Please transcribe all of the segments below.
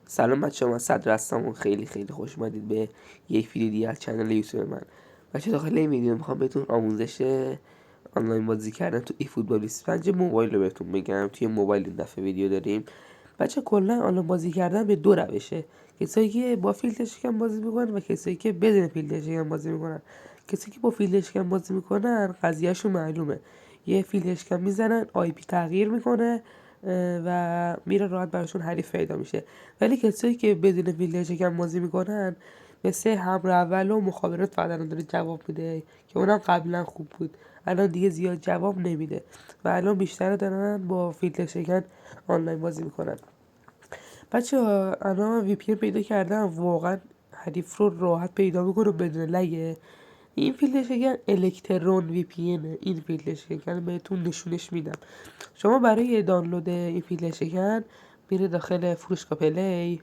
سلام بچه‌ها، من صدر هستم و خیلی خیلی خوش اومدید به یک ویدیو دیگه از کانال یوتیوب من. بچه داخل این ویدیو میخوام بهتون آموزش آنلاین بازی کردن تو ای فوتبال 25 موبایل رو بهتون بگم. توی موبایل این دفعه ویدیو داریم. بچه کلا آنلاین بازی کردن به دو روشه: کسایی که با فیلتر شکن بازی میکنن و کسایی که بدون فیلتر شکن بازی میکنن. کسایی که با فیلتر شکن بازی میکنن قضیهشون معلومه: یه فیلتر شکن میزنن، آی پی تغییر میکنه و میره راحت براشون حریف پیدا میشه. ولی کسایی که بدون فیلتر شکن بازی میکنن مثل همراه اول و مخابرات فقط الان داره جواب میده که اونم قبلا خوب بود، الان دیگه زیاد جواب نمیده و الان بیشتر دارن با فیلتر شکن آنلاین بازی میکنن. بچه الان وی پی ان پیدا کردم، واقعا حریف رو راحت پیدا میکنه بدون لگه. این فیلتر شکن الکترون وی پی اینه. این فیلتر شکن بهتون نشونش میدم. شما برای دانلود این فیلتر شکن میره داخل فروشگاه پلی،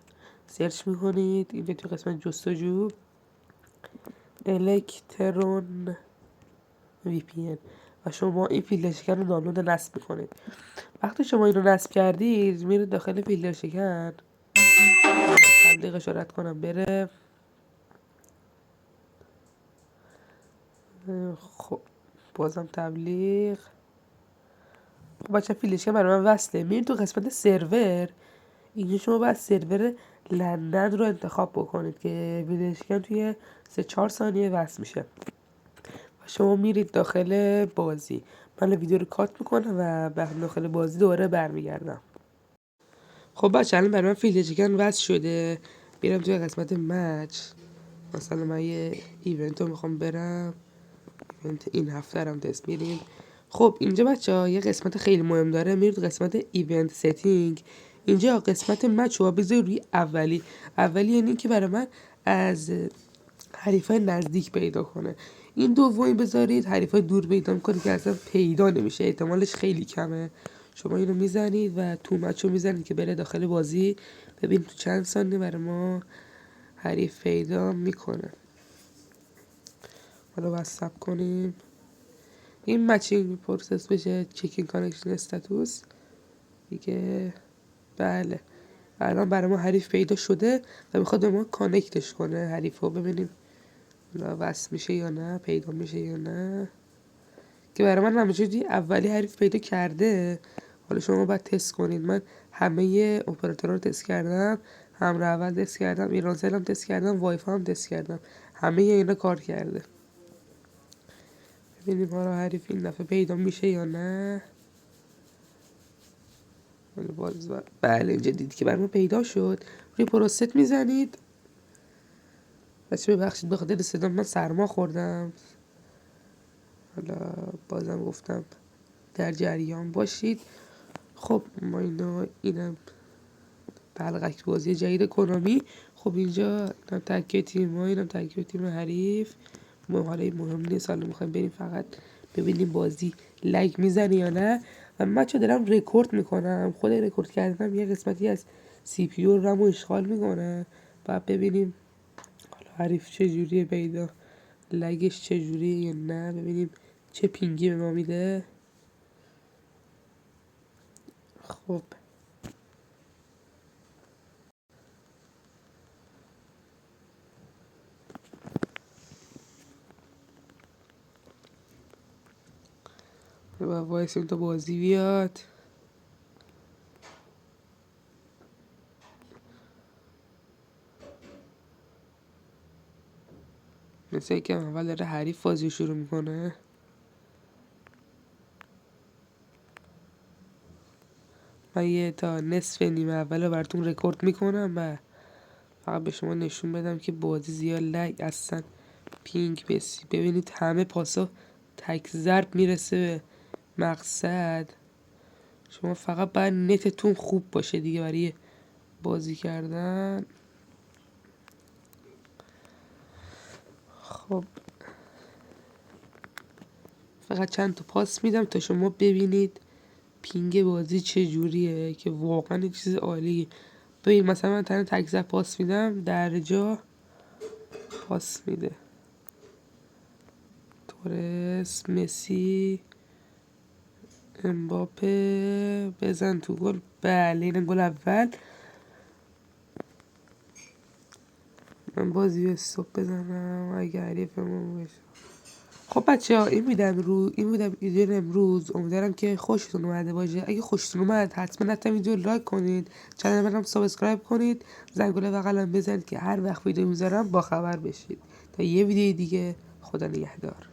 سرچ میکنید اینجا تو قسمت جستجو الکترون وی پی ان و شما این فیلتر شکن رو دانلود نصب میکنید. وقتی شما این رو نصب کردید میره داخل فیلتر شکن، تبلیغش رو رد کنم بره. خب بازم تبلیغ. خب بچه فیلتر شکن برای من وصله. میرید تو قسمت سرور، اینجا شما باید سرور لندن رو انتخاب بکنید که فیلتر شکن توی 3-4 ثانیه وصل میشه و شما میرید داخل بازی. من ویدیو رو کات میکنم و داخل بازی دوباره برمیگردم. خب بچه الان برای من فیلتر شکن وصل شده. میرم توی قسمت مچ. مثلا من یه ایونت رو میخوام برم، ایونت این هفته هم تست میریم. خب اینجا بچه ها یه قسمت خیلی مهم داره. میرید قسمت ایونت ستینگ. اینجا قسمت مچ رو بذارید روی اولی یعنی که برای من از حریفای نزدیک پیدا کنه. این دومی بذارید حریفای دور پیدا میکنه که اصلا پیدا نمیشه، احتمالش خیلی کمه. شما اینو میزنید و تو مچ رو میزنید که بره داخل بازی. ببین تو چند ثانیه برای ما حریف پیدا میکنه. حالا باید صبر کنیم این مچینگ پروسس بشه. چکینگ کانکشن استاتوس دیگه. بله الان برای ما حریف پیدا شده و میخواد به ما کانکتش کنه حریف رو. ببینیم وصل میشه یا نه، پیدا میشه یا نه، که برای من همونجوری اولی حریف پیدا کرده. حالا شما باید تست کنید. من همه اپراتورها رو تست کردم، همراه اول تست کردم، ایرانسل هم تست کردم، وایفا هم تست کردم، همه اینا کار کرده. ببینیم حالا حریف این دفعه پیدا میشه یا نه. بله اینجا دیدی که برای ما پیدا شد. روی پروست میزنید. بچه ببخشید به خاطر صدا من سرما خوردم. حالا بازم گفتم در جریان باشید. خب ما اینم بلغک بازی جدید کنامی. خب اینجا اینم ترکیب تیم ما، اینم ترکیب تیم حریف. ما حالا مهم نیست، حالا میخوایم بریم فقط ببینیم بازی لایک میزنه یا نه. و من چه دارم رکورد میکنم، خود رکورد کردنم یه قسمتی از سی پی یو رمو اشغال میکنه. بعد ببینیم حالا حریف چجوریه، پیدا لگش چجوریه یا نه. ببینیم چه پینگی به ما میده. خب وایسیم تا بازی بیاد. مثل اینکه اول داره حریف بازی شروع میکنه. من یه تا نصف نیمه اول رو براتون رکورد میکنم و فقط به شما نشون بدم که بازی زیاد لگ اصلا پینگ بسی. ببینید همه پاسا تک ضرب میرسه به مقصد. شما فقط باید نتتون خوب باشه دیگه برای بازی کردن. خب فقط چند تا پاس میدم تا شما ببینید پینگ بازی چه جوریه که واقعا یک چیز عالیه. ببین مثلا من تک ضرب پاس میدم در جا پاس میده. تورس، مسی، امباپه، بزن تو گل. بله این گل اول. من بازی صبح بزنم اگه حریفمون بشه. خب بچه ها این بودم ویدیو امروز. امیدوارم که خوشتون اومده باشه. اگه خوشتون اومد حتما ویدیو لایک کنید، چنل منم سابسکرایب کنید، زنگوله بغلم بزنید که هر وقت ویدیو میذارم با خبر بشید. تا یه ویدیو دیگه، خدا نگهدار.